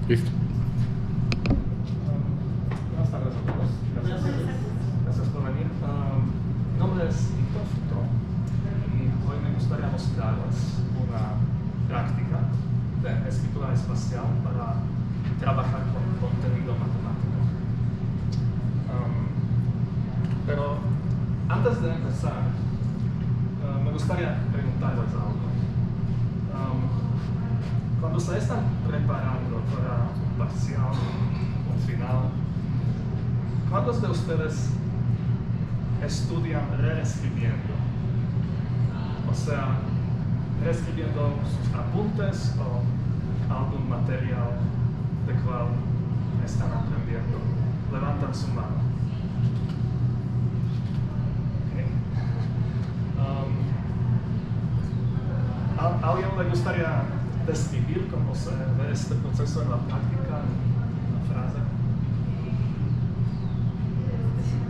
Listo. Buenas tardes a todos. Gracias por venir. Mi nombre es Víctor Futro y hoy me gustaría mostrarles una práctica de escritura espacial para trabajar con contenido matemático. Pero antes de empezar, me gustaría preguntarles algo. Cuando se están preparando para un parcial, un final, ¿cuántos de ustedes estudian reescribiendo? O sea, reescribiendo sus apuntes o algún material de cual están aprendiendo. Levantan su mano. Okay. ¿A alguien le gustaría describir cómo se ve este proceso en la práctica, en una frase?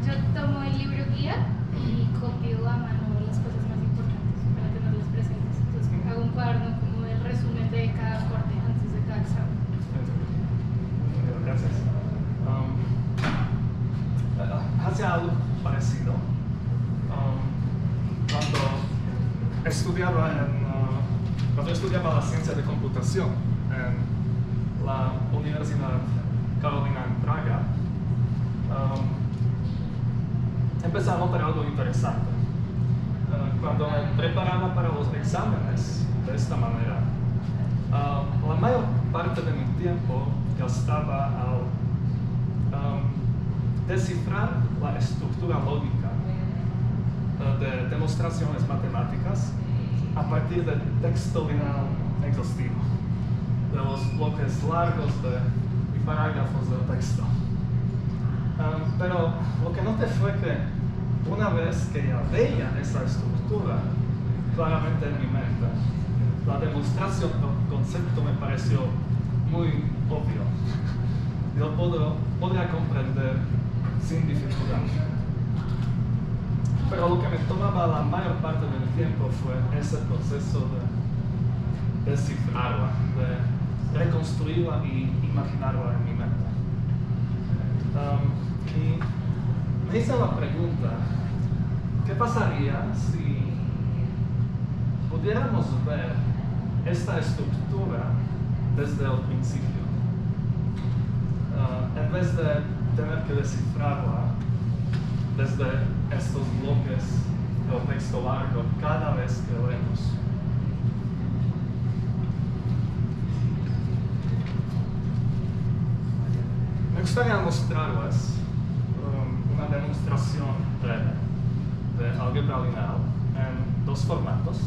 Yo tomo el libro guía y copio a mano las cosas más importantes para tenerlas presentes. Entonces hago un cuaderno como del resumen de cada corte antes de cada examen. Gracias. Hace algo parecido. Cuando estudiaba la ciencia de computación en la Universidad Carolina en Praga, empecé a notar algo interesante. Cuando me preparaba para los exámenes de esta manera, la mayor parte de mi tiempo gastaba al descifrar la estructura lógica de demostraciones matemáticas a partir del texto lineal exhaustivo, de los bloques largos y parágrafos del texto. Pero lo que noté fue que una vez que ya veía esa estructura claramente en mi mente, la demostración del concepto me pareció muy obvio. Yo podría comprender sin dificultad. Pero lo que me tomaba la mayor parte del tiempo fue ese proceso de descifrarla, de reconstruirla y imaginarla en mi mente. Y me hice la pregunta, ¿qué pasaría si pudiéramos ver esta estructura desde el principio? En vez de tener que descifrarla desde estos bloques del texto largo cada vez que leemos. Me gustaría mostrarles una demostración breve de álgebra lineal en dos formatos,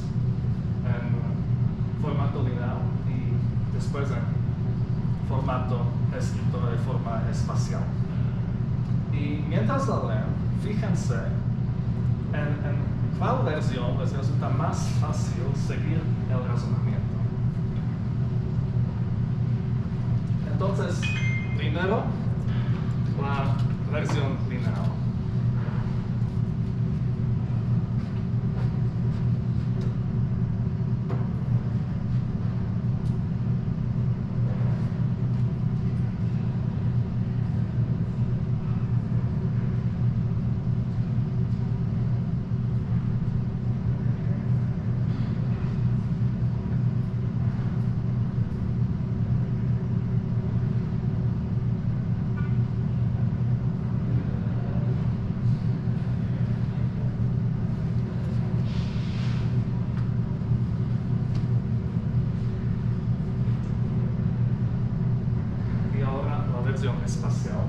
en formato lineal y después en formato escrito de forma espacial. Y mientras la leen, fíjense en cuál versión les resulta más fácil seguir el razonamiento. Entonces, primero, la versión lineal. Espacial.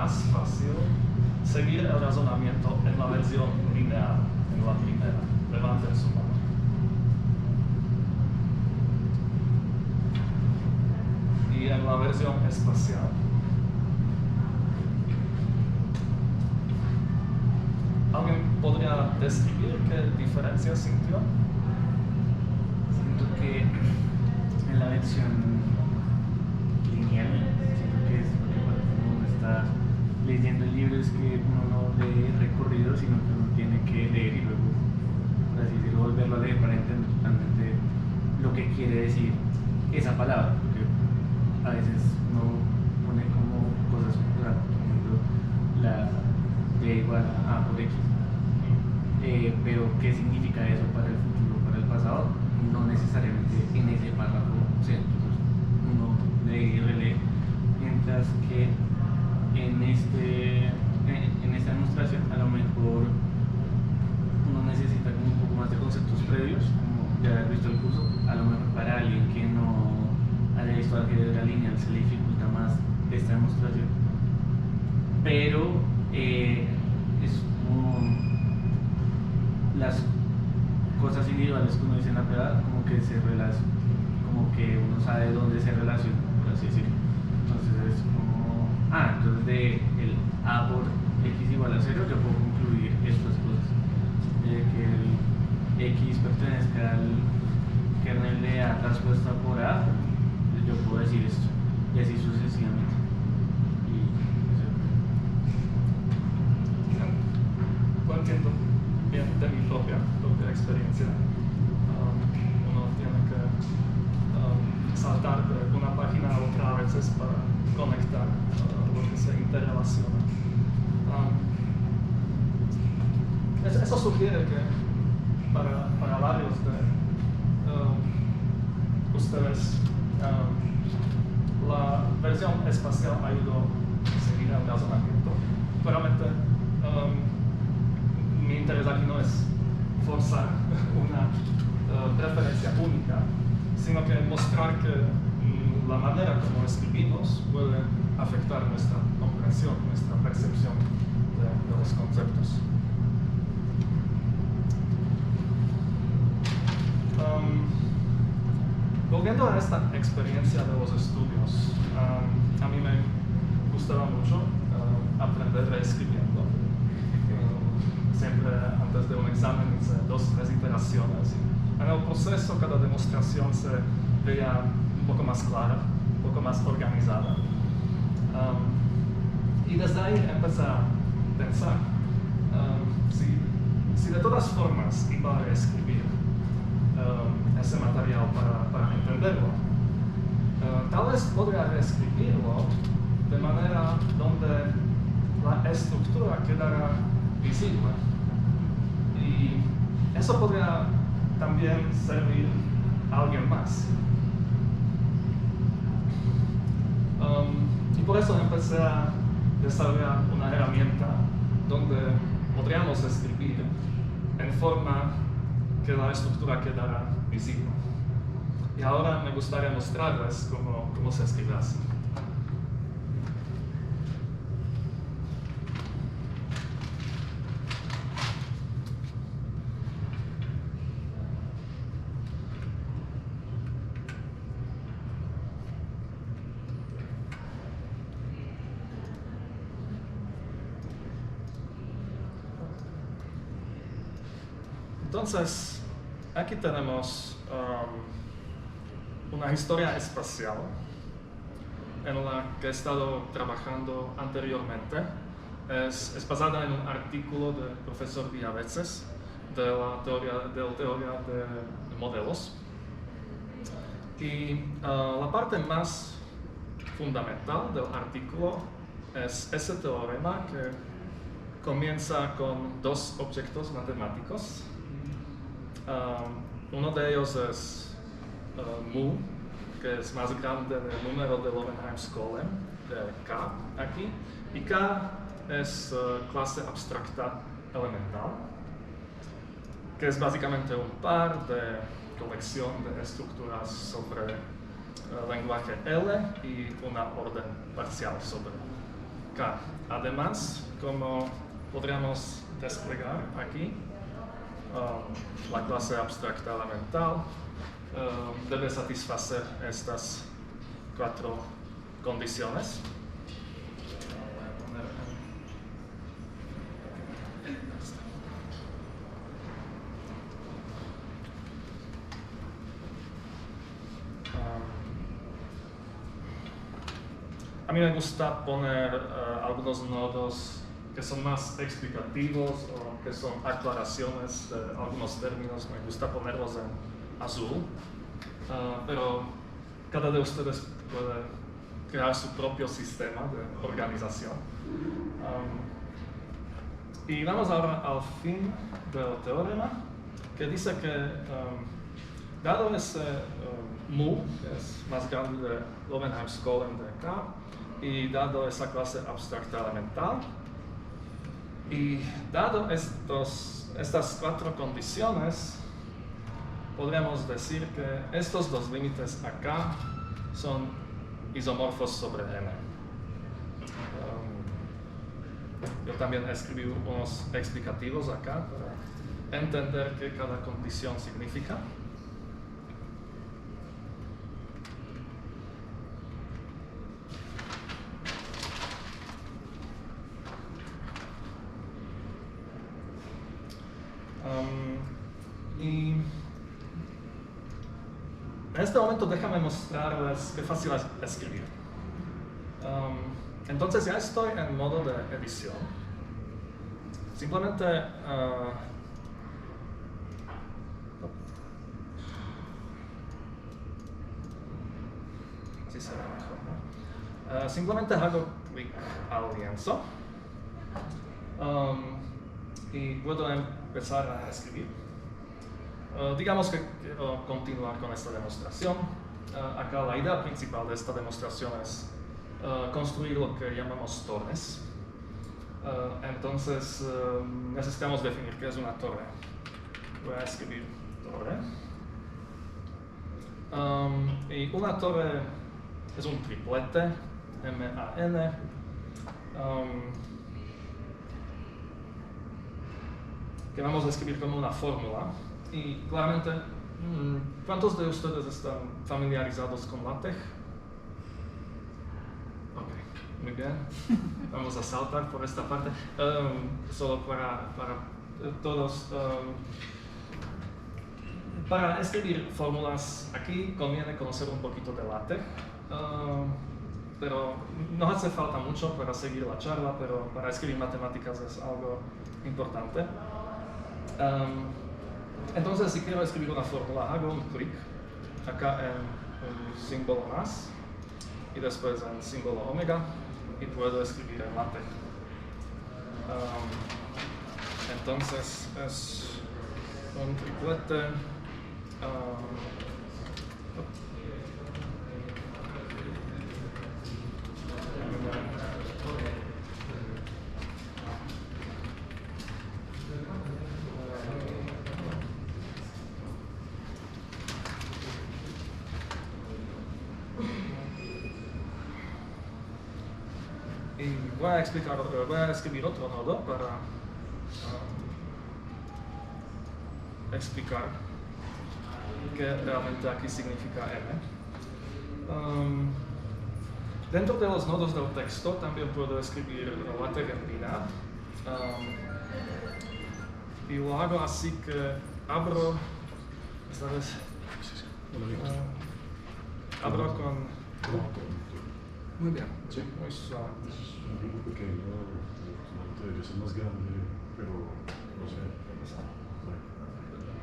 más fácil seguir el razonamiento en la versión lineal, en la primera. Levanten su mano. Y en la versión espacial. ¿Alguien podría describir qué diferencia sintió? Siento que en la versión lineal, siento que es lo que cuando uno está leyendo el libro es que uno no lee recorrido, sino que uno tiene que leer y luego, por así decirlo, volverlo a leer para entender totalmente lo que quiere decir esa palabra, porque a veces uno pone como cosas, por ejemplo, la D igual a A por X, pero ¿qué significa eso para el futuro, para el pasado? No necesariamente en ese párrafo, o sea, entonces uno lee y relee, mientras que en esta demostración a lo mejor uno necesita como un poco más de conceptos previos, como ya haber visto el curso. A lo mejor para alguien que no haya visto álgebra lineal se le dificulta más esta demostración, pero es como las cosas individuales que uno dice en la prueba, como que como que uno sabe dónde se relaciona, por así decirlo. Entonces es como, entonces de el A por X igual a 0 yo puedo concluir estas cosas, que el X pertenezca al kernel de A transpuesta por A, yo puedo decir esto, y así sucesivamente. Lo entiendo bien de mi propia experiencia. Uno tiene que saltar de una página a otra a veces para conectar lo que se interrelaciona. Eso sugiere que para varios de ustedes la versión espacial ayudó a seguir el razonamiento. Claramente mi interés aquí no es forzar una preferencia única, sino que mostrar que la manera como escribimos puede afectar nuestra comprensión, nuestra percepción de los conceptos. Volviendo a esta experiencia de los estudios, a mí me gustaba mucho aprender escribiendo. Siempre antes de un examen hice 2 o 3 iteraciones. En el proceso cada demostración se veía un poco más clara, un poco más organizada. Y desde ahí empecé a pensar, si de todas formas iba a escribir ese material para entenderlo, tal vez podría reescribirlo de manera donde la estructura quedara visible. Y eso podría también servir a alguien más. Y por eso empecé a desarrollar una herramienta donde podríamos escribir en forma que la estructura quedara visible. Y ahora me gustaría mostrarles cómo se escribe así. Entonces, aquí tenemos una historia espacial en la que he estado trabajando anteriormente. Es basada en un artículo del profesor Villaveses de la teoría de modelos. Y la parte más fundamental del artículo es ese teorema que comienza con 2 objetos matemáticos. Uno de ellos es mu, que es más grande del número de Löwenheim-Skolem, de K aquí, y K es clase abstracta elemental, que es básicamente un par de colección de estructuras sobre el lenguaje L y una orden parcial sobre K. Además, como podríamos desplegar aquí, la clase abstracta elemental debe satisfacer estas 4 condiciones. A mí me gusta poner algunos nodos que son más explicativos o que son aclaraciones de algunos términos. Me gusta ponerlos en azul, pero cada de ustedes puede crear su propio sistema de organización. Y vamos ahora al fin del teorema, que dice que dado ese mu, que es más grande de Löwenheim-Skolem de K, y dado esa clase abstracta elemental, y dado estas 4 condiciones, podríamos decir que estos 2 límites acá son isomorfos sobre n. Yo también escribí unos explicativos acá para entender qué cada condición significa. Y en este momento déjame mostrarles qué fácil es escribir. Entonces ya estoy en modo de edición. Simplemente así será mejor, ¿no? Simplemente hago clic al lienzo y puedo empezar a escribir. Digamos que quiero continuar con esta demostración. Acá la idea principal de esta demostración es construir lo que llamamos torres. Entonces necesitamos definir qué es una torre. Voy a escribir torre. Y una torre es un triplete, MAN. Que vamos a escribir como una fórmula. Y claramente, ¿cuántos de ustedes están familiarizados con LaTeX? Ok, muy bien. Vamos a saltar por esta parte. Solo para todos. Para escribir fórmulas aquí conviene conocer un poquito de LaTeX. Pero no hace falta mucho para seguir la charla, pero para escribir matemáticas es algo importante. Entonces, si quiero escribir una fórmula, hago un clic acá en un símbolo más y después en el símbolo omega y puedo escribir en LaTeX. Entonces, es un triplete. Y voy a escribir otro nodo para explicar qué realmente aquí significa m. Dentro de los nodos del texto también puedo escribir LaTeX en binario. Y lo hago así que abro, esta vez, abro con... Muy bien, sí, muy suave. Es un grupo pequeño, no debería ser más grande, pero no sé.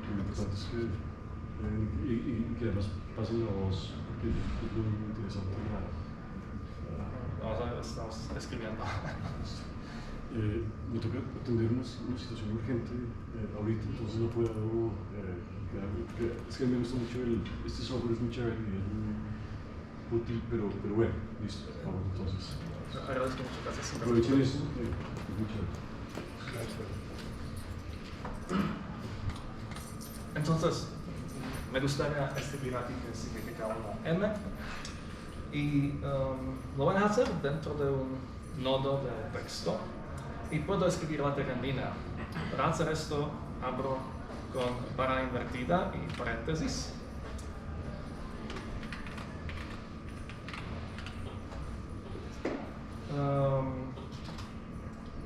Lo importante es que, y que además pasen la voz, porque es muy interesante. Vamos a ver, estamos escribiendo. Me toca atender una situación urgente ahorita, entonces no puedo es que me gusta mucho este software, es muy chévere y es muy útil, pero bueno, listo, vamos entonces. Agradezco mucho, gracias. Aprovechen eso, es muy chévere. Entonces, me gustaría escribir aquí qué significa una M y lo van a hacer dentro de un nodo de texto y puedo escribir la tecla en línea. Para hacer esto, abro con barra invertida y paréntesis.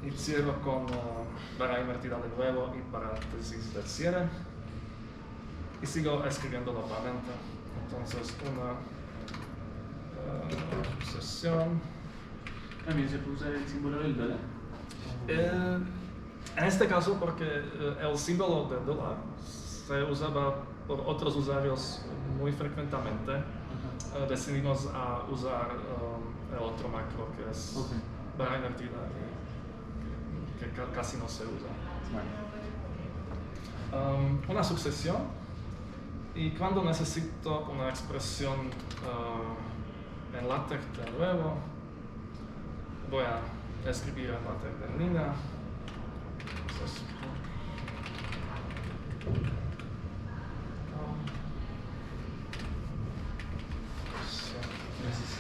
Y cierro con barra invertida de nuevo y paréntesis de cierre. Y sigo escribiendo nuevamente. Entonces, una sesión. También se puede usar el símbolo del dólar. En este caso, porque el símbolo del dólar se usaba por otros usuarios muy frecuentemente, decidimos a usar el otro macro que es barra invertida, que casi no se usa. Una sucesión, y cuando necesito una expresión en LaTeX de nuevo, voy a escribir en LaTeX en línea. Entonces, Gracias.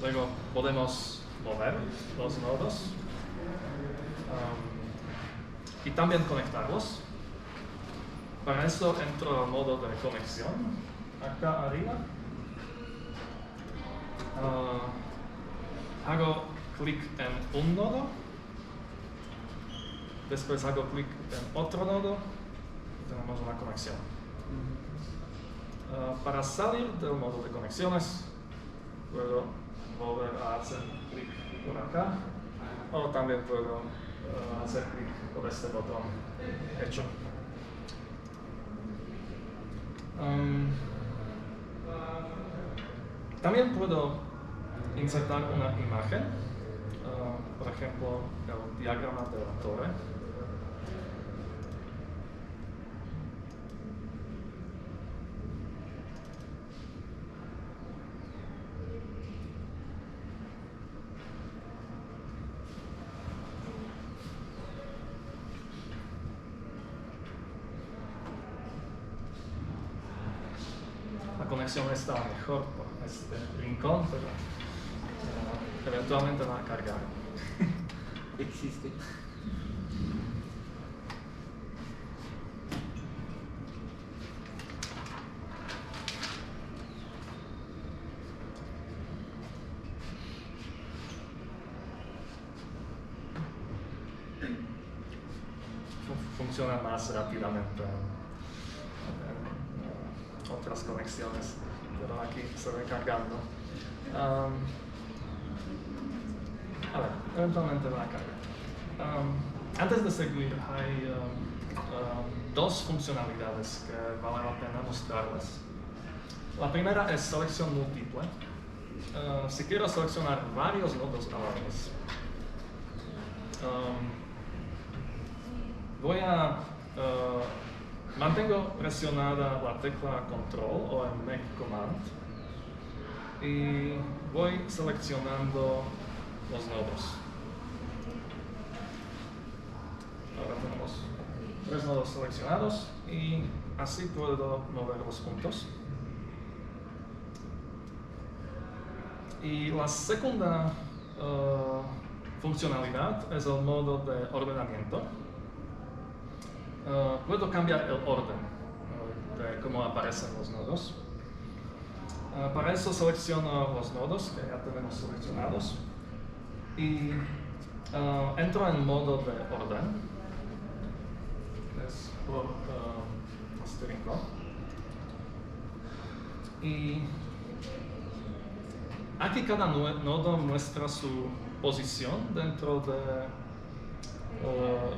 Luego podemos mover los nodos y también conectarlos. Para eso entro al modo de conexión, acá arriba. Hago clic en un nodo, después hago clic en otro nodo y tenemos una conexión. Para salir del modo de conexiones, puedo volver a hacer clic por acá, o también puedo hacer clic por este botón hecho. También puedo insertar una imagen, por ejemplo, el diagrama de la torre. La conexión está mejor por este rincón, pero eventualmente va a cargar. Existe. Funciona más rápidamente en otras conexiones, pero aquí se ve cargando. A ver, eventualmente va a cargar. Antes de seguir, hay dos funcionalidades que vale la pena mostrarles. La primera es selección múltiple. Si quiero seleccionar varios nodos a la vez, mantengo presionada la tecla Control o el Make Command y voy seleccionando los nodos. Ahora tenemos 3 nodos seleccionados y así puedo moverlos juntos. Y la segunda funcionalidad es el modo de ordenamiento. Puedo cambiar el orden de cómo aparecen los nodos. Para eso selecciono los nodos que ya tenemos seleccionados y entro en modo de orden, que es por este rincón. Y aquí cada nodo muestra su posición dentro de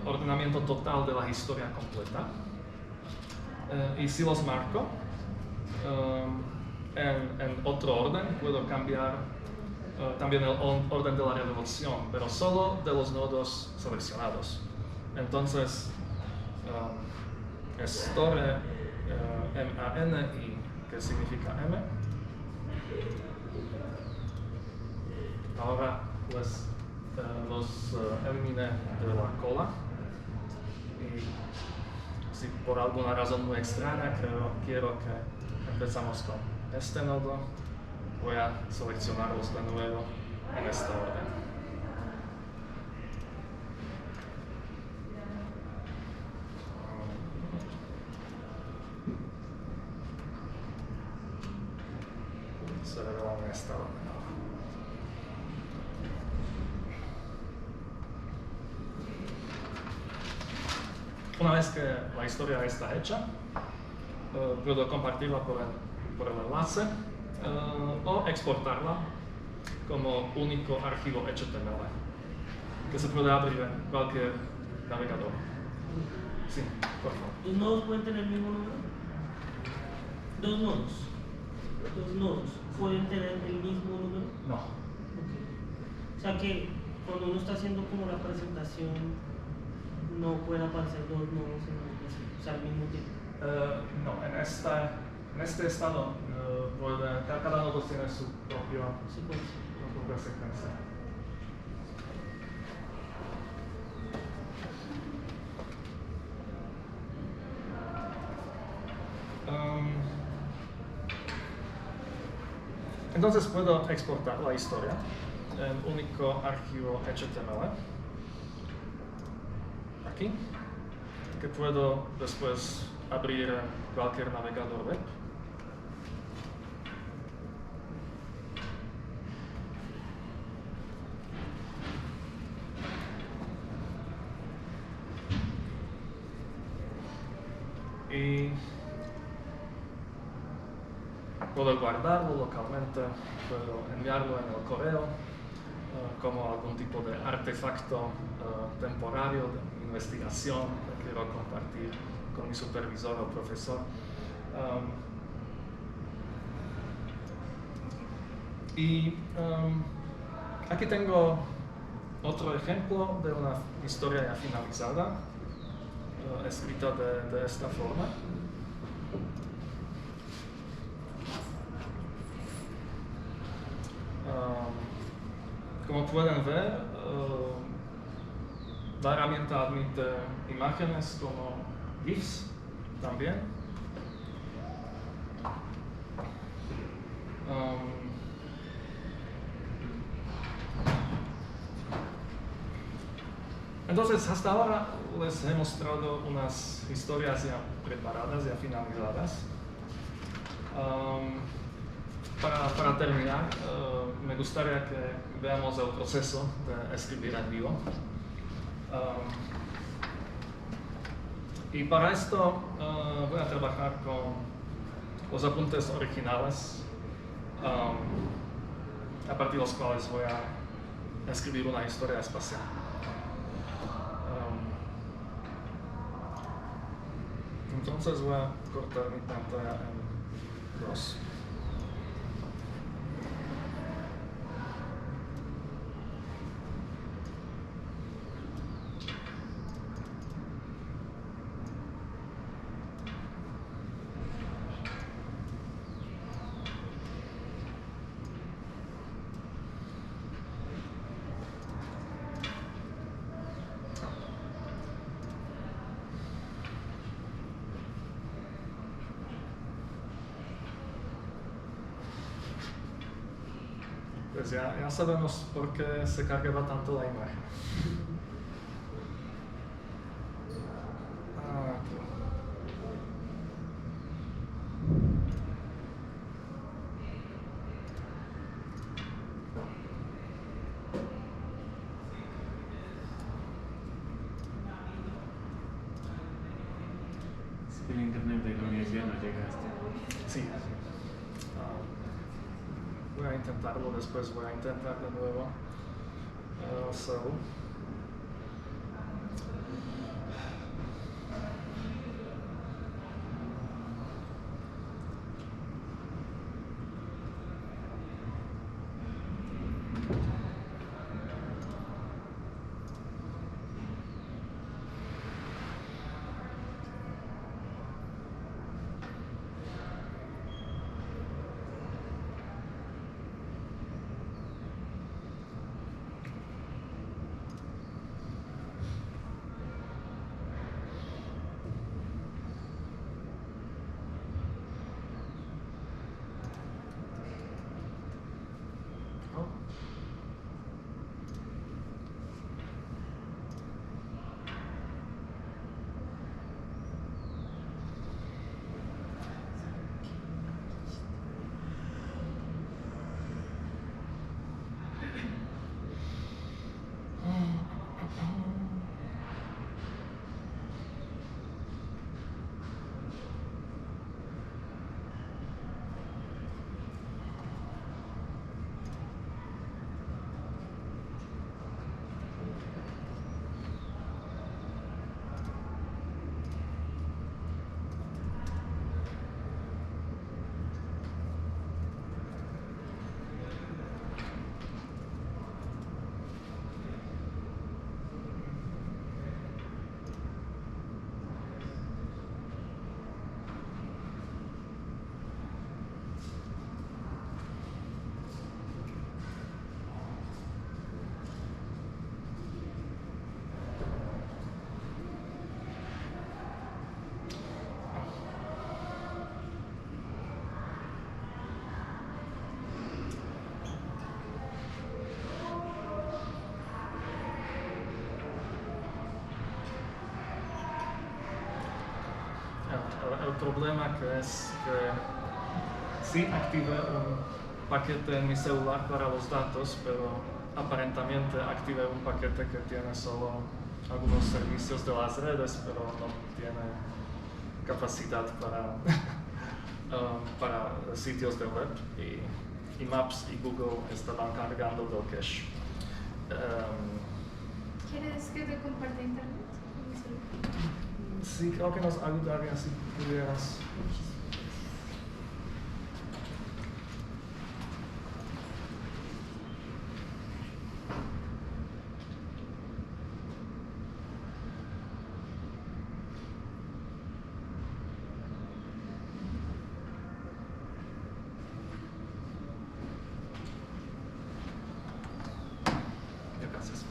ordenamiento total de la historia completa. Y si los marco en otro orden, puedo cambiar también el orden de la revolución, pero solo de los nodos seleccionados. Entonces, es torre MANI, que significa M. Ahora pues los eliminé de la cola Y si por alguna razón muy extraña quiero que empezamos con este nodo, voy a seleccionarlos de nuevo en esta orden. Se revelan en esta orden. Una vez que la historia está hecha, puedo compartirla por el enlace o exportarla como único archivo HTML que se puede abrir en cualquier navegador. Sí, por favor. ¿Dos nodos pueden tener el mismo número? Dos nodos pueden tener el mismo número. No. Ok. O sea que cuando uno está haciendo como la presentación no pueden aparecer dos nodos o sea, al mismo tiempo. No, en este estado cada nodo tiene su propia secuencia. Entonces puedo exportar la historia en único archivo HTML aquí, que puedo después abrir en cualquier navegador web. Y puedo guardarlo localmente, puedo enviarlo en el correo como algún tipo de artefacto temporario de investigación que quiero compartir con mi supervisor o profesor. Aquí tengo otro ejemplo de una historia ya finalizada, escrita de esta forma. Como pueden ver, la herramienta admite imágenes como GIFs también. Entonces, hasta ahora les he mostrado unas historias ya preparadas, ya finalizadas. Para terminar, me gustaría que veamos el proceso de escribir en vivo. Y para esto voy a trabajar con los apuntes originales, a partir de los cuales voy a escribir una historia espacial. Entonces voy a cortar mi pantalla en dos. Pues ya sabemos por qué se cargaba tanto la imagen. Aquí. Es que el internet de la universidad no llega hasta. Sí. Voy a intentarlo, después voy a intentar de nuevo. problema que es que sí activé un paquete en mi celular para los datos, pero aparentemente activé un paquete que tiene solo algunos servicios de las redes, pero no tiene capacidad para, para sitios de web y Maps y Google estaban cargando del cache. ¿Quieres que te comparte internet? Sí, creo que nos ayudaría si pudieras. Gracias.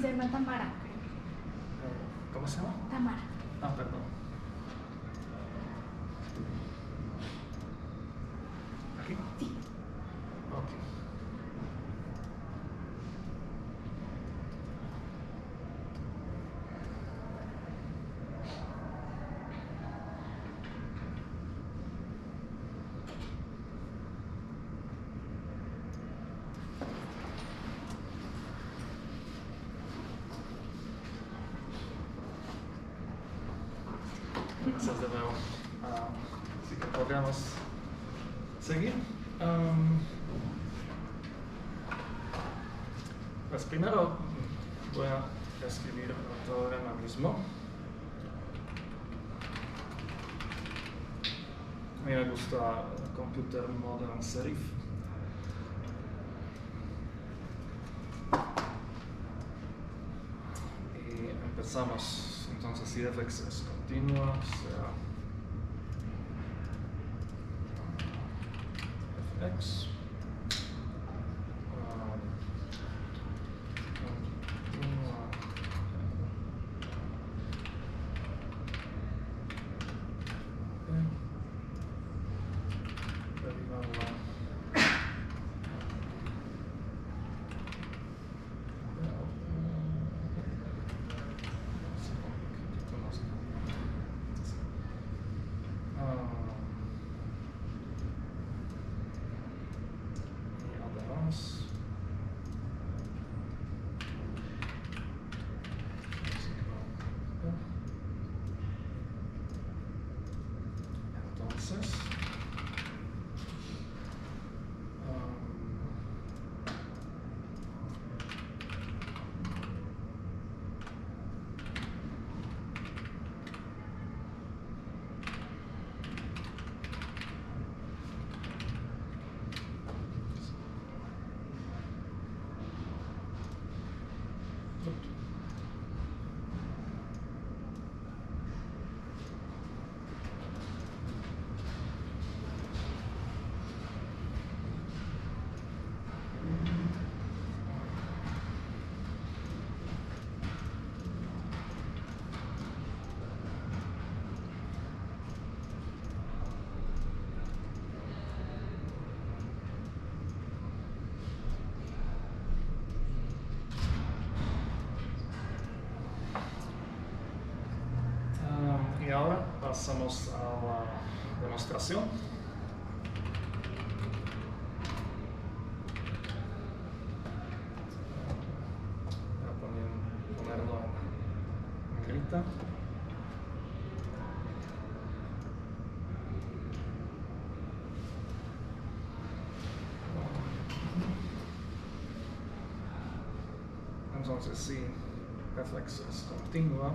Se llama Tamara, creo. ¿Cómo se llama? Tamara. Ah, perdón. ¿Aquí? Sí. Ok. Gracias de nuevo. Así que podríamos seguir. Pues primero voy a escribir el teorema mismo. A mí me gusta Computer Modern Serif. Y empezamos. Entonces, si fx es continua, será fx continua derivada y además entonces y ahora pasamos a la demostración. Voy a ponerlo en negrita. Entonces, si fx es continua,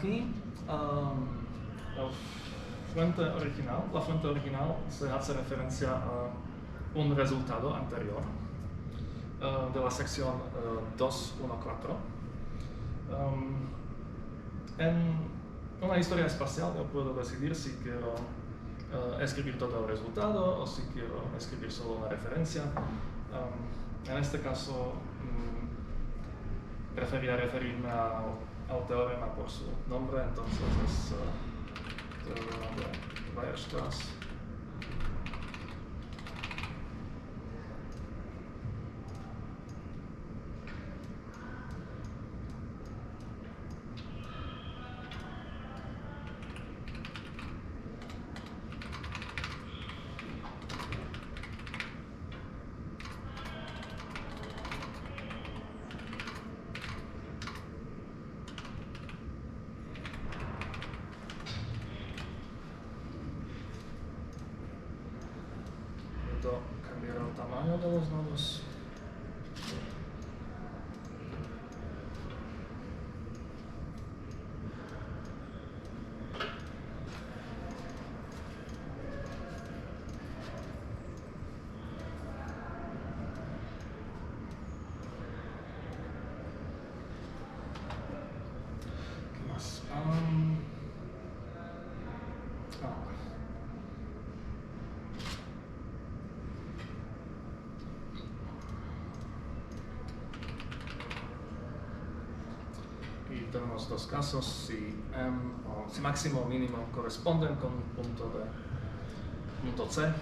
aquí la fuente original se hace referencia a un resultado anterior de la sección 2.1.4. En una historia espacial yo puedo decidir si quiero escribir todo el resultado o si quiero escribir solo una referencia. En este caso prefería referirme al teorema por su nombre, entonces es teorema de Weierstrass. Cambiar el tamaño de los nodos. ¿Qué más? Y tenemos dos casos, si máximo o mínimo corresponden con un punto C. Entonces,